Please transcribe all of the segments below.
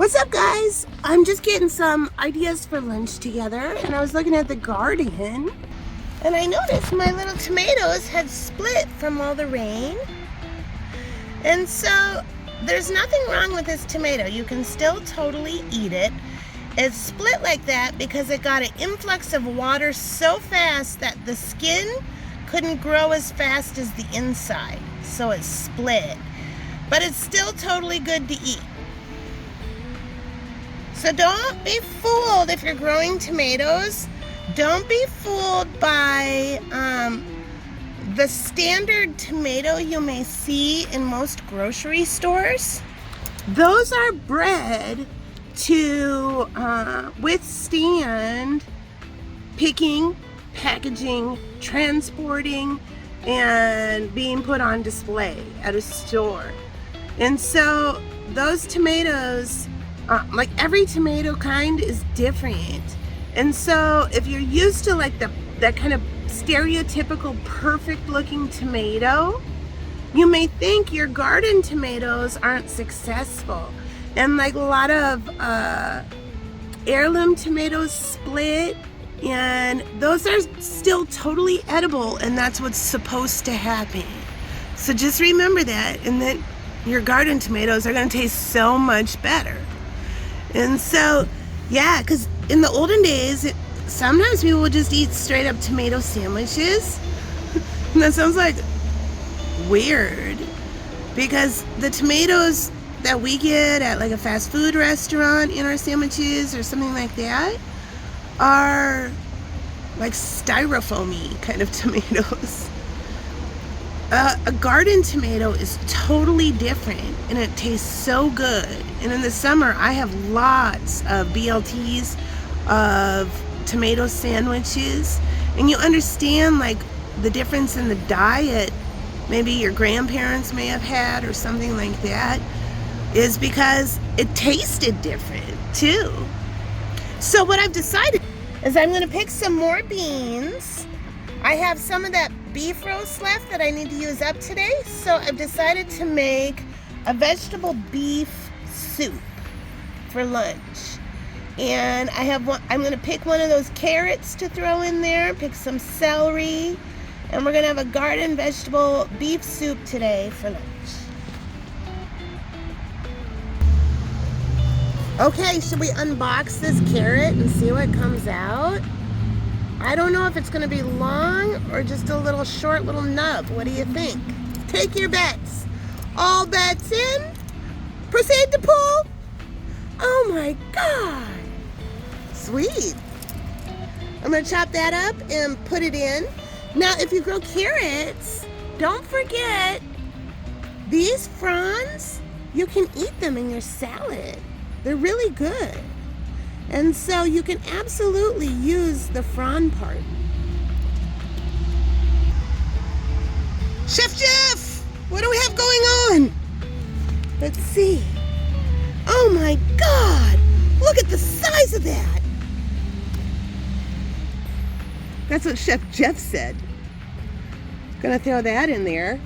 What's up, guys? I'm just getting some ideas for lunch together, and I was looking at the garden, and I noticed my little tomatoes had split from all the rain. And so there's nothing wrong with this tomato. You can still totally eat it. It's split like that because it got an influx of water so fast that the skin couldn't grow as fast as the inside. So it split. But it's still totally good to eat. So don't be fooled if you're growing tomatoes. Don't be fooled by the standard tomato you may see in most grocery stores. Those are bred to withstand picking, packaging, transporting, and being put on display at a store. And so those tomatoes, like every tomato kind is different. And so if you're used to like that kind of stereotypical perfect looking tomato, you may think your garden tomatoes aren't successful. And like a lot of heirloom tomatoes split, and those are still totally edible, and that's what's supposed to happen. So just remember that, and then your garden tomatoes are going to taste so much better. And so, yeah, because in the olden days, sometimes people would just eat straight up tomato sandwiches. And that sounds like weird, because the tomatoes that we get at like a fast food restaurant in our sandwiches or something like that are like styrofoamy kind of tomatoes. A garden tomato is totally different, and it tastes so good. And in the summer, I have lots of BLTs of tomato sandwiches, and you understand like the difference in the diet maybe your grandparents may have had or something like that is because it tasted different too. So what I've decided is I'm going to pick some more beans. I have some of that beef roast left that I need to use up today, so I've decided to make a vegetable beef soup for lunch. And I'm going to pick one of those carrots to throw in there, pick some celery, and we're going to have a garden vegetable beef soup today for lunch. Okay, should we unbox this carrot and see what comes out? I don't know if it's going to be long or just a little short little nub. What do you think? Take your bets. All bets in. Proceed to pull. Oh my God. Sweet. I'm going to chop that up and put it in. Now, if you grow carrots, don't forget these fronds, you can eat them in your salad. They're really good. And so you can absolutely use the frond part. Chef Jeff, what do we have going on? Let's see. Oh my God, look at the size of that. That's what Chef Jeff said. Gonna throw that in there.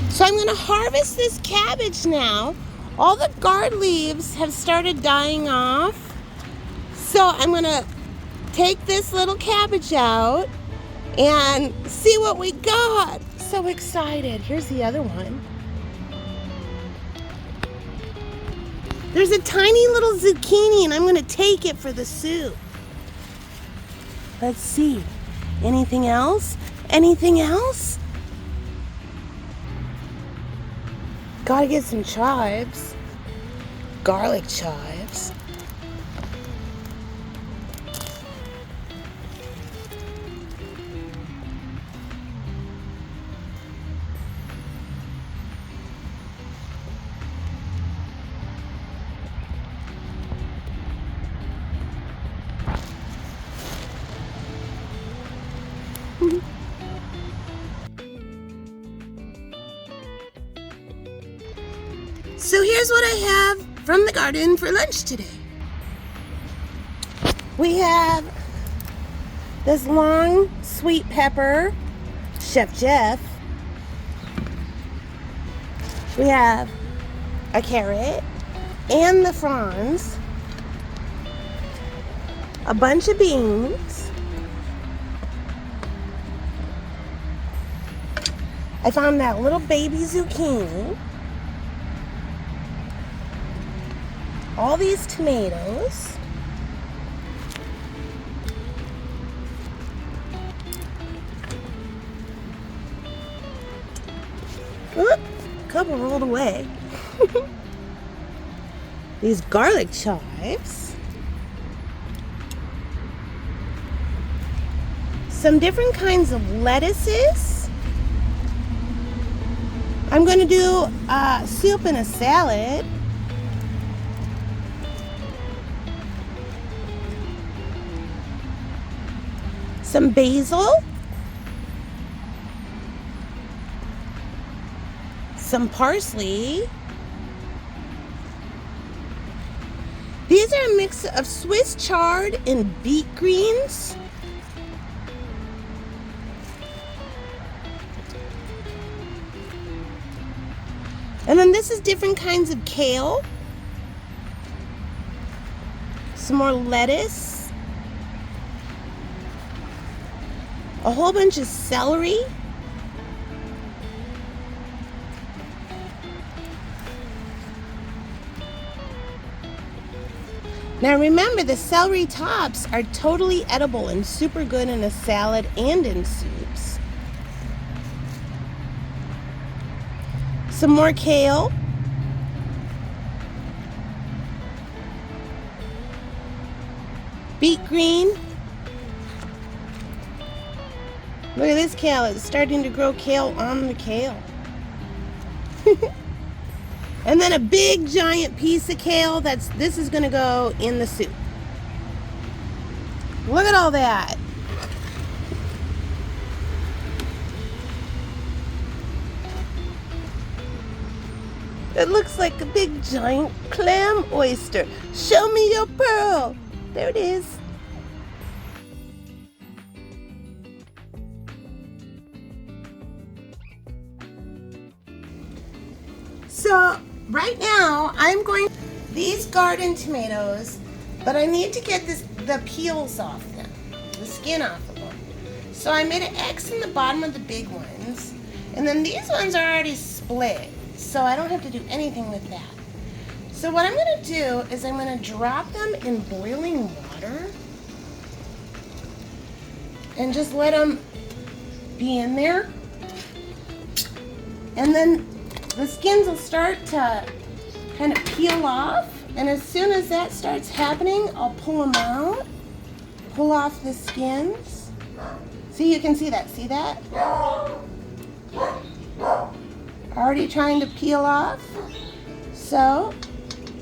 So I'm going to harvest this cabbage now. All the gourd leaves have started dying off. So I'm going to take this little cabbage out and see what we got. So excited. Here's the other one. There's a tiny little zucchini, and I'm going to take it for the soup. Let's see. Anything else? Anything else? Gotta get some chives. Garlic chives. So here's what I have from the garden for lunch today. We have this long sweet pepper, Chef Jeff. We have a carrot and the fronds, a bunch of beans. I found that little baby zucchini, all these tomatoes, a couple rolled away. These garlic chives, some different kinds of lettuces. I'm going to do soup and a salad. Some basil. Some parsley. These are a mix of Swiss chard and beet greens. And then this is different kinds of kale. Some more lettuce. A whole bunch of celery. Now remember, the celery tops are totally edible and super good in a salad and in soups. Some more kale. Beet green. Look at this kale, it's starting to grow kale on the kale. And then a big giant piece of kale, this is gonna go in the soup. Look at all that. It looks like a big giant clam oyster. Show me your pearl. There it is. So right now I'm going these garden tomatoes, but I need to get the peels off them, the skin off of them. So I made an X in the bottom of the big ones, and then these ones are already split, so I don't have to do anything with that. So what I'm going to do is I'm going to drop them in boiling water and just let them be in there, and then the skins will start to kind of peel off, and as soon as that starts happening, I'll pull them out, pull off the skins. See, you can see that, already trying to peel off. So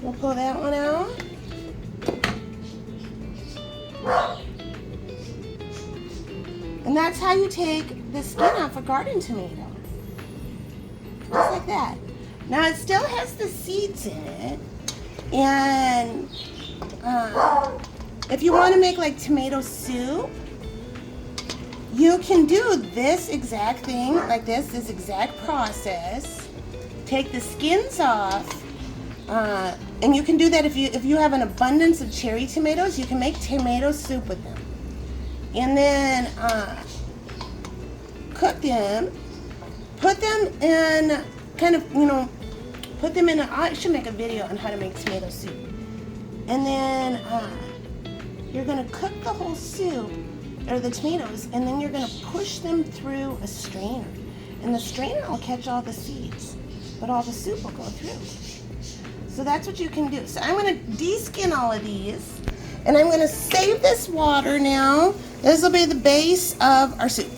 we'll pull that one out. And that's how you take the skin off a garden tomato. Just like that. Now it still has the seeds in it, and if you want to make like tomato soup, you can do this exact thing, like this exact process. Take the skins off, and you can do that if you have an abundance of cherry tomatoes. You can make tomato soup with them, and then cook them. Put them in put them in I should make a video on how to make tomato soup. And then you're going to cook the whole soup, or the tomatoes, and then you're going to push them through a strainer. And the strainer will catch all the seeds, but all the soup will go through. So that's what you can do. So I'm going to de-skin all of these, and I'm going to save this water now. This will be the base of our soup.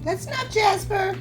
That's not Jasper.